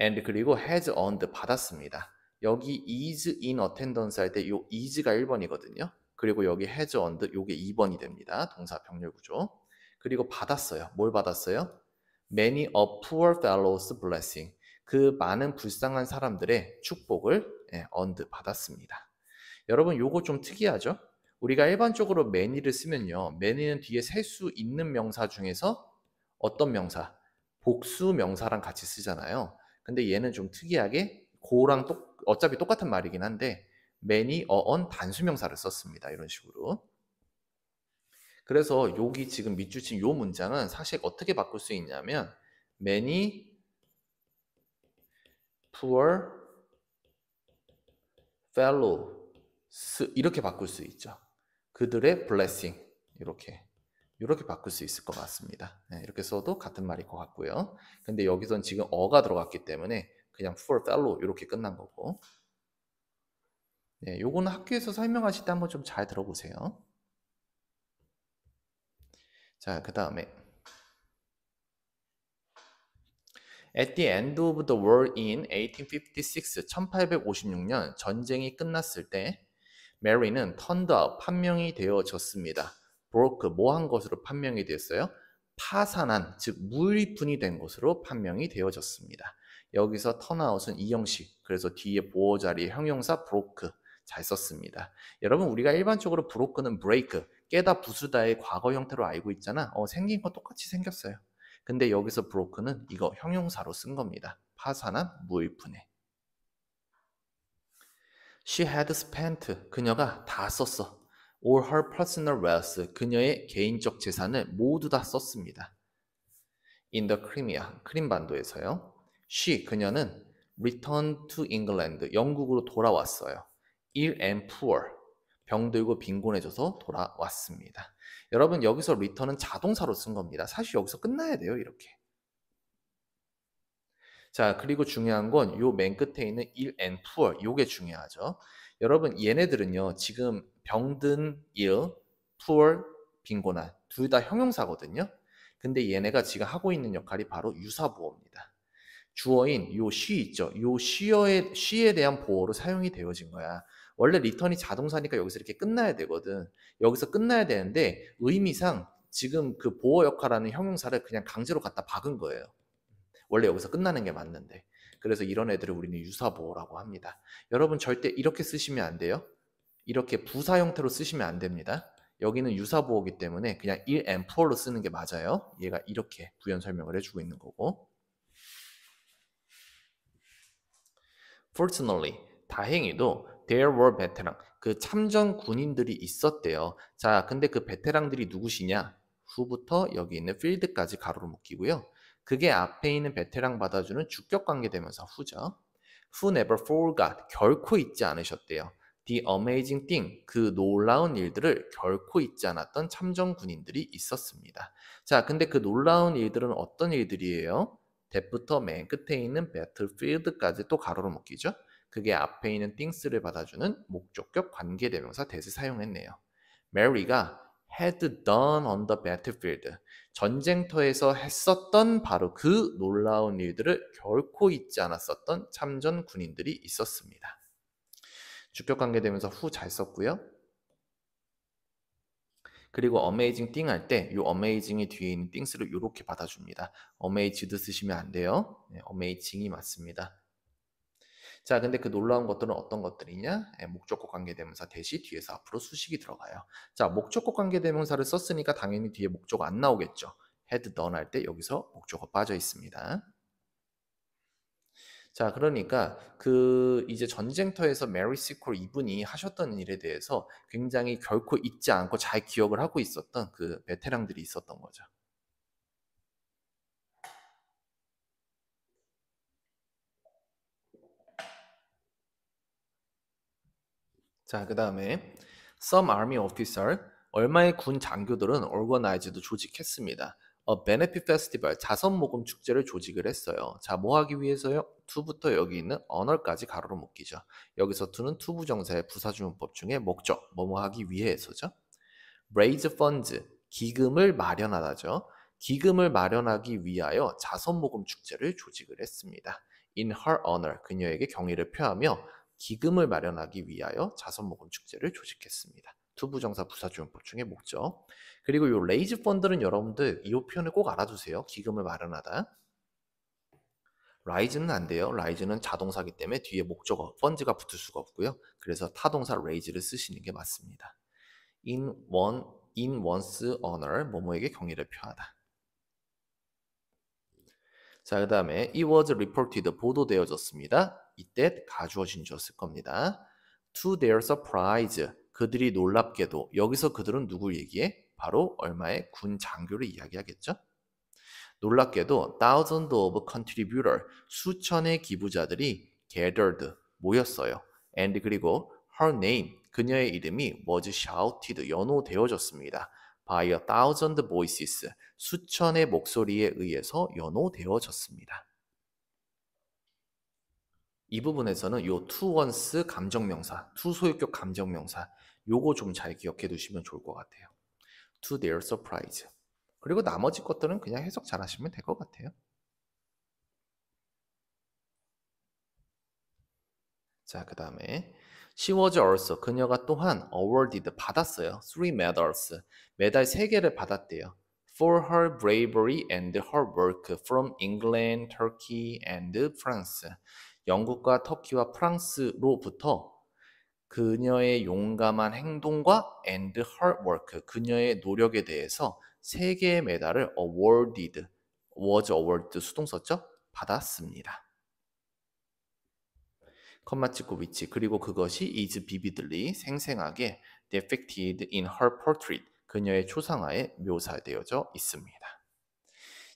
and 그리고 has earned 받았습니다. 여기 is in attendance 할 때 이 is가 1번이거든요. 그리고 여기 has earned 요게 2번이 됩니다. 동사 병렬 구조. 그리고 받았어요. 뭘 받았어요? Many a poor fellow's blessing. 그 많은 불쌍한 사람들의 축복을 earned 받았습니다. 여러분 요거 좀 특이하죠? 우리가 일반적으로 many를 쓰면요. many는 뒤에 셀 수 있는 명사 중에서 어떤 명사? 복수 명사랑 같이 쓰잖아요. 근데 얘는 좀 특이하게 고랑 어차피 똑같은 말이긴 한데 many, on 단수 명사를 썼습니다. 이런 식으로. 그래서 여기 지금 밑줄 친 요 문장은 사실 어떻게 바꿀 수 있냐면 many poor fellows 이렇게 바꿀 수 있죠. 그들의 blessing 이렇게 바꿀 수 있을 것 같습니다. 네, 이렇게 써도 같은 말일 것 같고요. 근데 여기선 지금 어가 들어갔기 때문에 그냥 for fellow 이렇게 끝난 거고. 네, 요거는 학교에서 설명하실 때 한번 좀 잘 들어보세요. 자, 그 다음에 At the end of the war in 1856, 1856년 전쟁이 끝났을 때 메리는 turned up, 판명이 되어졌습니다. broke, 뭐한 것으로 판명이 되었어요? 파산한, 즉 무일푼이 된 것으로 판명이 되어졌습니다. 여기서 turn out은 이형식, 그래서 뒤에 보어 자리에 형용사 broke 잘 썼습니다. 여러분 우리가 일반적으로 broke는 break, 깨다 부수다의 과거 형태로 알고 있잖아. 생긴 거 똑같이 생겼어요. 근데 여기서 broke는 이거 형용사로 쓴 겁니다. 파산한 무일푼에. She had spent 그녀가 다 썼어. All her personal wealth 그녀의 개인적 재산을 모두 다 썼습니다. In the Crimea 크림반도에서요. She 그녀는 returned to England 영국으로 돌아왔어요. ill and poor 병들고 빈곤해져서 돌아왔습니다. 여러분 여기서 return은 자동사로 쓴 겁니다. 사실 여기서 끝나야 돼요. 이렇게. 자, 그리고 중요한 건 요 맨 끝에 있는 ill and poor 요게 중요하죠. 여러분 얘네들은요 지금 병든 ill, poor, 빈곤한 둘 다 형용사거든요. 근데 얘네가 지금 하고 있는 역할이 바로 유사보어입니다. 주어인 요 she 있죠. 요 she에 대한 보어로 사용이 되어진 거야. 원래 리턴이 자동사니까 여기서 이렇게 끝나야 되거든. 여기서 끝나야 되는데 의미상 지금 그 보어 역할하는 형용사를 그냥 강제로 갖다 박은 거예요. 원래 여기서 끝나는 게 맞는데. 그래서 이런 애들을 우리는 유사보어라고 합니다. 여러분 절대 이렇게 쓰시면 안 돼요. 이렇게 부사 형태로 쓰시면 안 됩니다. 여기는 유사보어이기 때문에 그냥 il and poor로 쓰는 게 맞아요. 얘가 이렇게 부연 설명을 해주고 있는 거고. Fortunately, 다행히도 there were veteran, 그 참전 군인들이 있었대요. 자, 근데 그 베테랑들이 누구시냐? 후부터 여기 있는 field까지 가로로 묶이고요. 그게 앞에 있는 베테랑 받아주는 주격 관계 대명사 후죠. Who never forgot, 결코 잊지 않으셨대요. The amazing thing, 그 놀라운 일들을 결코 잊지 않았던 참전 군인들이 있었습니다. 자, 근데 그 놀라운 일들은 어떤 일들이에요? that부터 맨 끝에 있는 battlefield까지 또 가로로 묶이죠. 그게 앞에 있는 things를 받아주는 목적격 관계대명사 that을 사용했네요. Mary가 had done on the battlefield, 전쟁터에서 했었던 바로 그 놀라운 일들을 결코 잊지 않았었던 참전 군인들이 있었습니다. 주격 관계대명사 who 잘 썼고요. 그리고 amazing thing 할 때 이 amazing이 뒤에 있는 things를 이렇게 받아줍니다. amazed 쓰시면 안 돼요. 네, amazing이 맞습니다. 자, 근데 그 놀라운 것들은 어떤 것들이냐? 목적격 관계대명사 대시 뒤에서 앞으로 수식이 들어가요. 자, 목적격 관계대명사를 썼으니까 당연히 뒤에 목적어 안 나오겠죠. had done 할 때 여기서 목적어 빠져 있습니다. 자, 그러니까 그 이제 전쟁터에서 메리 시콜 이분이 하셨던 일에 대해서 굉장히 결코 잊지 않고 잘 기억을 하고 있었던 그 베테랑들이 있었던 거죠. 자, 그 다음에 some army officer, 얼마의 군 장교들은 organized 조직했습니다. benefit festival, 자선 모금 축제를 조직을 했어요. 자, 뭐 하기 위해서요? to부터 여기 있는 honor까지 가로로 묶이죠. 여기서 to는 to 부정사의 부사주문법 중에 목적, 뭐뭐 하기 위해서죠. raise funds, 기금을 마련하다죠. 기금을 마련하기 위하여 자선 모금 축제를 조직을 했습니다. in her honor, 그녀에게 경의를 표하며 기금을 마련하기 위하여 자선모금 축제를 조직했습니다. 투부정사 부사주문법 중에 목적. 그리고 이 raise fund는 여러분들 이 표현을 꼭 알아두세요. 기금을 마련하다. rise는 안 돼요. rise는 자동사기 때문에 뒤에 목적어 fund가 붙을 수가 없고요. 그래서 타동사 raise를 쓰시는 게 맞습니다. in one's honor, 뭐뭐에게 경의를 표하다. 자, 그 다음에 it was reported, 보도되어졌습니다. 이때 가주어진 주었을 겁니다. To their surprise, 그들이 놀랍게도, 여기서 그들은 누굴 얘기해? 바로 얼마의 군 장교를 이야기하겠죠? 놀랍게도 thousands of contributor, 수천의 기부자들이 gathered, 모였어요. and 그리고 her name, 그녀의 이름이 was shouted, 연호되어졌습니다. by a thousand voices, 수천의 목소리에 의해서 연호되어졌습니다. 이 부분에서는 요 to once 감정명사, to 소유격 감정명사, 요거 좀 잘 기억해 두시면 좋을 것 같아요. to their surprise. 그리고 나머지 것들은 그냥 해석 잘 하시면 될 것 같아요. 자, 그 다음에 she was also, 그녀가 또한 awarded, 받았어요. 3 medals, 메달 3개를 받았대요. for her bravery and her work from England, Turkey and France. 영국과 터키와 프랑스로부터 그녀의 용감한 행동과 and her work, 그녀의 노력에 대해서 3개의 메달을 awarded, was awarded 수동 썼죠? 받았습니다. 컴마 찍고 위치, 그리고 그것이 is vividly, 생생하게 depicted in her portrait, 그녀의 초상화에 묘사되어져 있습니다.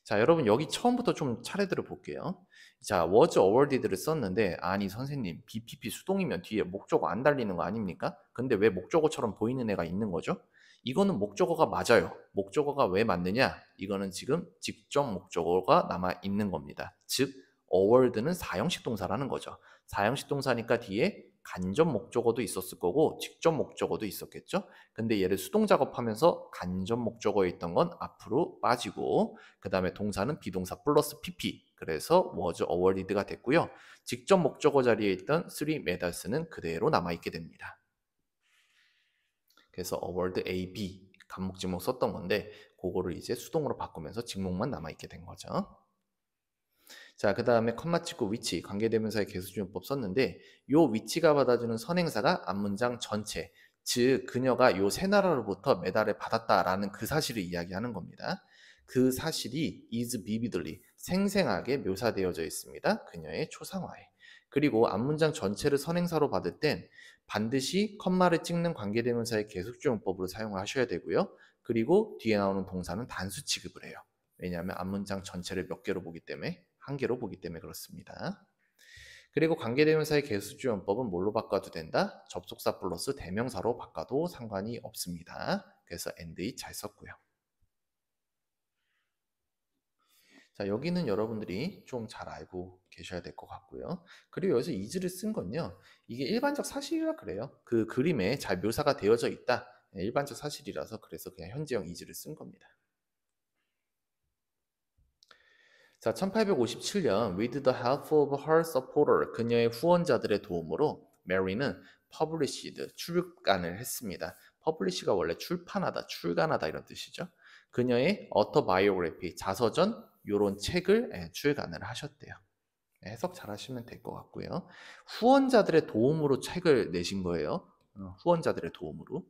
자, 여러분 여기 처음부터 좀 차례대로 볼게요. 자, was awarded를 썼는데 아니 선생님 BPP 수동이면 뒤에 목적어 안 달리는 거 아닙니까? 근데 왜 목적어처럼 보이는 애가 있는 거죠? 이거는 목적어가 맞아요. 목적어가 왜 맞느냐? 이거는 지금 직접 목적어가 남아 있는 겁니다. 즉 award는 사형식 동사라는 거죠. 사형식 동사니까 뒤에 간접 목적어도 있었을 거고 직접 목적어도 있었겠죠. 근데 얘를 수동 작업하면서 간접 목적어에 있던 건 앞으로 빠지고 그 다음에 동사는 비동사 플러스 pp 그래서 was awarded가 됐고요. 직접 목적어 자리에 있던 three medals는 그대로 남아있게 됩니다. 그래서 award A, B 간목 직목 썼던 건데 그거를 이제 수동으로 바꾸면서 직목만 남아있게 된 거죠. 자, 그 다음에 컴마 찍고 위치, 관계대명사의 개수주용법 썼는데 요 위치가 받아주는 선행사가 앞문장 전체, 즉 그녀가 요 세 나라로부터 메달을 받았다라는 그 사실을 이야기하는 겁니다. 그 사실이 is vividly, 생생하게 묘사되어져 있습니다. 그녀의 초상화에. 그리고 앞문장 전체를 선행사로 받을 땐 반드시 컴마를 찍는 관계대명사의 계속주용법으로 사용을 하셔야 되고요. 그리고 뒤에 나오는 동사는 단수 취급을 해요. 왜냐하면 앞문장 전체를 몇 개로 보기 때문에 한 개로 보기 때문에 그렇습니다. 그리고 관계대명사의 개수주연법은 뭘로 바꿔도 된다? 접속사 플러스 대명사로 바꿔도 상관이 없습니다. 그래서 and 잘 썼고요. 자, 여기는 여러분들이 좀 잘 알고 계셔야 될 것 같고요. 그리고 여기서 is를 쓴 건요. 이게 일반적 사실이라 그래요. 그 그림에 잘 묘사가 되어져 있다. 일반적 사실이라서 그래서 그냥 현재형 is를 쓴 겁니다. 자, 1857년 with the help of her supporter, 그녀의 후원자들의 도움으로 메리는 published, 출간을 했습니다. publish가 원래 출판하다, 출간하다 이런 뜻이죠. 그녀의 autobiography, 자서전 요런 책을 출간을 하셨대요. 해석 잘 하시면 될 것 같고요. 후원자들의 도움으로 책을 내신 거예요. 후원자들의 도움으로.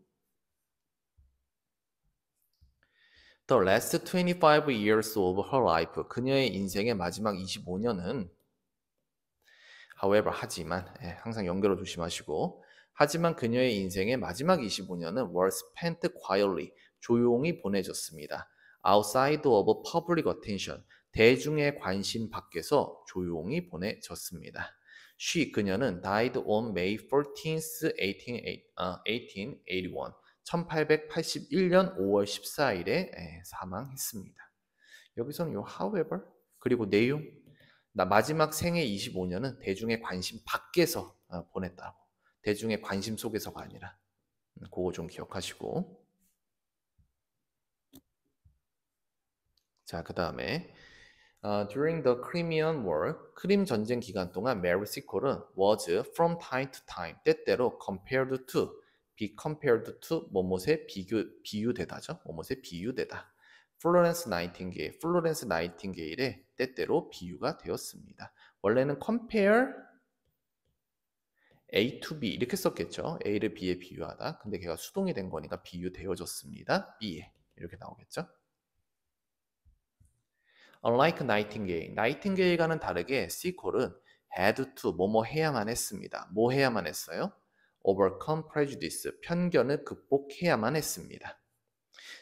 The last 25 years of her life, 그녀의 인생의 마지막 25년은 however, 하지만, 항상 연결을 조심하시고 하지만 그녀의 인생의 마지막 25년은 were spent quietly, 조용히 보내졌습니다. outside of public attention, 대중의 관심 밖에서 조용히 보내졌습니다. She, 그녀는 died on May 14th, 1881, 1881년 5월 14일에 사망했습니다. 여기서는 요 however 그리고 내용 나 마지막 생애 25년은 대중의 관심 밖에서 보냈다고. 대중의 관심 속에서가 아니라. 그거 좀 기억하시고. 자, 그 다음에 During the Crimean War, 크림 전쟁 기간 동안 메리 시콜은 was from time to time, 때때로 compared to, be compared to, 뭐뭇에 비유되다죠. 뭐뭇에 비유되다. 플로렌스 나이팅게일, 플로렌스 나이팅게일의 때때로 비유가 되었습니다. 원래는 compare A to B 이렇게 썼겠죠. A를 B에 비유하다. 근데 걔가 수동이 된 거니까 비유되어졌습니다. B에 이렇게 나오겠죠. Unlike Nightingale, Nightingale과는 다르게 Sequel은 had to 뭐뭐 해야만 했습니다. 뭐 해야만 했어요? Overcome prejudice, 편견을 극복해야만 했습니다.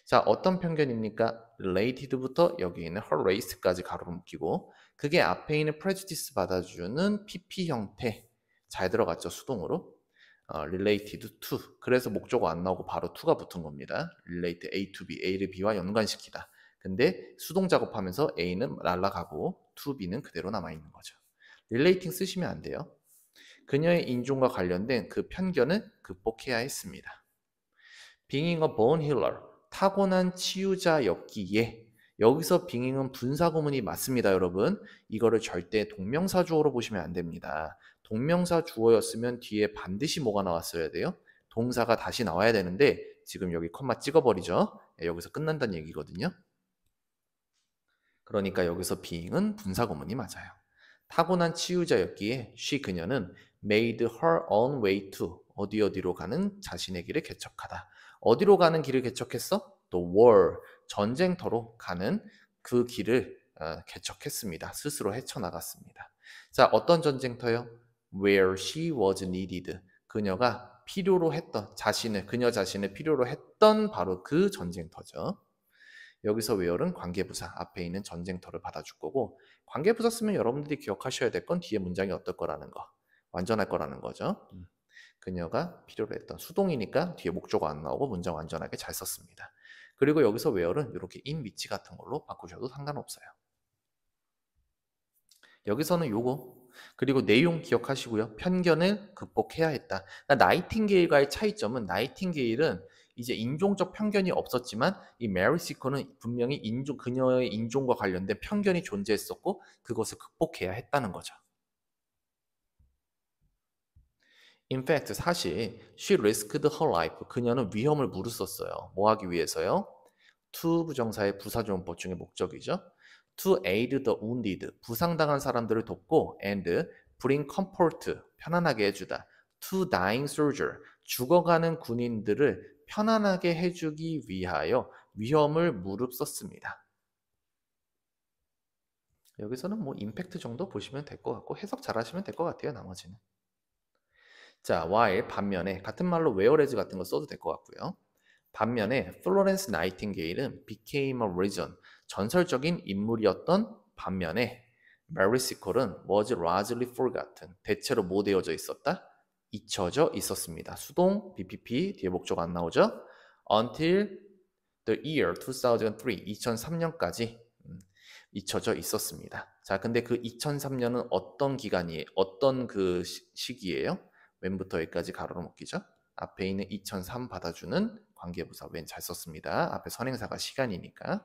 자, 어떤 편견입니까? related부터 여기 있는 her race까지 가로로 묶이고 그게 앞에 있는 prejudice 받아주는 PP 형태 잘 들어갔죠, 수동으로. related to, 그래서 목적어 안 나오고 바로 to가 붙은 겁니다. relate A to B, A를 B와 연관시키다. 근데 수동 작업하면서 A는 날아가고 to B는 그대로 남아있는 거죠. relating 쓰시면 안 돼요. 그녀의 인종과 관련된 그 편견을 극복해야 했습니다. being a born healer, 타고난 치유자였기에 여기서 being은 분사구문이 맞습니다, 여러분. 이거를 절대 동명사 주어로 보시면 안 됩니다. 동명사 주어였으면 뒤에 반드시 뭐가 나왔어야 돼요? 동사가 다시 나와야 되는데 지금 여기 컴마 찍어버리죠. 여기서 끝난다는 얘기거든요. 그러니까 여기서 being은 분사구문이 맞아요. 타고난 치유자였기에 she, 그녀는 made her own way to, 어디로 가는 자신의 길을 개척하다. 어디로 가는 길을 개척했어? The war, 전쟁터로 가는 그 길을 개척했습니다. 스스로 헤쳐나갔습니다. 자, 어떤 전쟁터요? Where she was needed, 그녀가 필요로 했던 그녀 자신을 필요로 했던 바로 그 전쟁터죠. 여기서 where은 관계부사, 앞에 있는 전쟁터를 받아줄 거고, 관계부사 쓰면 여러분들이 기억하셔야 될 건 뒤에 문장이 어떨 거라는 거, 완전할 거라는 거죠. 그녀가 필요로 했던, 수동이니까 뒤에 목적어 안 나오고 문장 완전하게 잘 썼습니다. 그리고 여기서 where은 이렇게 in which 같은 걸로 바꾸셔도 상관없어요. 여기서는 요거 그리고 내용 기억하시고요. 편견을 극복해야 했다. 그러니까 나이팅게일과의 차이점은 나이팅게일은 이제 인종적 편견이 없었지만 이 메리 시커는 분명히 그녀의 인종과 관련된 편견이 존재했었고 그것을 극복해야 했다는 거죠. In fact, 사실 she risked her life. 그녀는 위험을 무릅썼어요. 뭐 하기 위해서요? to 부정사의 부사조원법 중의 목적이죠. To aid the wounded. 부상당한 사람들을 돕고 and bring comfort. 편안하게 해주다. To dying soldier. 죽어가는 군인들을 편안하게 해주기 위하여 위험을 무릅썼습니다. 여기서는 뭐 임팩트 정도 보시면 될 것 같고 해석 잘 하시면 될 것 같아요. 나머지는. 자, while 반면에 같은 말로 whereas 같은 거 써도 될 것 같고요. 반면에 플로렌스 나이팅게일은 became a legend, 전설적인 인물이었던 반면에 메리 시콜은 was largely forgotten, 대체로 못 외워져 있었다? 잊혀져 있었습니다. 수동, BPP, 뒤에 목적 안 나오죠? Until the year 2003, 2003년까지 잊혀져 있었습니다. 자, 근데 그 2003년은 어떤 기간이에요? 어떤 그 시기예요? 왼부터 여기까지 가로로 묶이죠? 앞에 있는 2003 받아주는 관계부사 왼 잘 썼습니다. 앞에 선행사가 시간이니까.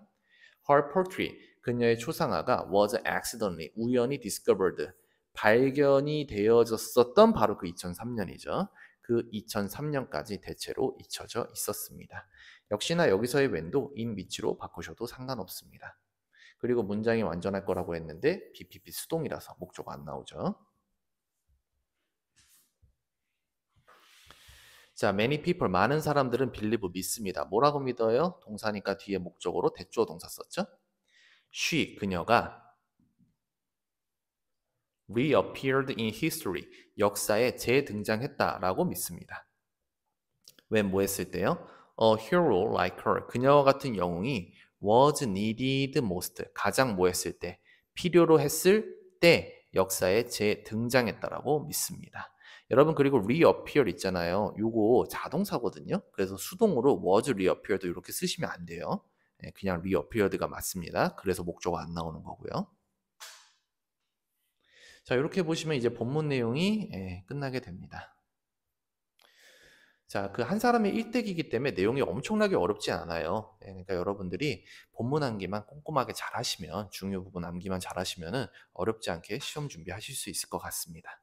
Her poetry, 그녀의 초상화가 was accidentally, 우연히 discovered, 발견이 되어졌었던 바로 그 2003년이죠. 그 2003년까지 대체로 잊혀져 있었습니다. 역시나 여기서의 왼도 in 위치로 바꾸셔도 상관없습니다. 그리고 문장이 완전할 거라고 했는데 BPP 수동이라서 목조가 안 나오죠. 자, many people, 많은 사람들은 believe, 믿습니다. 뭐라고 믿어요? 동사니까 뒤에 목적으로 대주어 동사 썼죠? She, 그녀가 reappeared in history, 역사에 재등장했다라고 믿습니다. 왜 뭐 했을 때요? A hero like her, 그녀와 같은 영웅이 was needed most, 가장 뭐 했을 때? 필요로 했을 때 역사에 재등장했다라고 믿습니다. 여러분 그리고 reappear 있잖아요. 요거 자동사거든요. 그래서 수동으로 was reappeared 이렇게 쓰시면 안 돼요. 그냥 reappeared가 맞습니다. 그래서 목조가 안 나오는 거고요. 자, 이렇게 보시면 이제 본문 내용이 끝나게 됩니다. 자, 그 한 사람의 일대기이기 때문에 내용이 엄청나게 어렵지 않아요. 그러니까 여러분들이 본문 암기만 꼼꼼하게 잘 하시면, 중요 부분 암기만 잘 하시면은 어렵지 않게 시험 준비하실 수 있을 것 같습니다.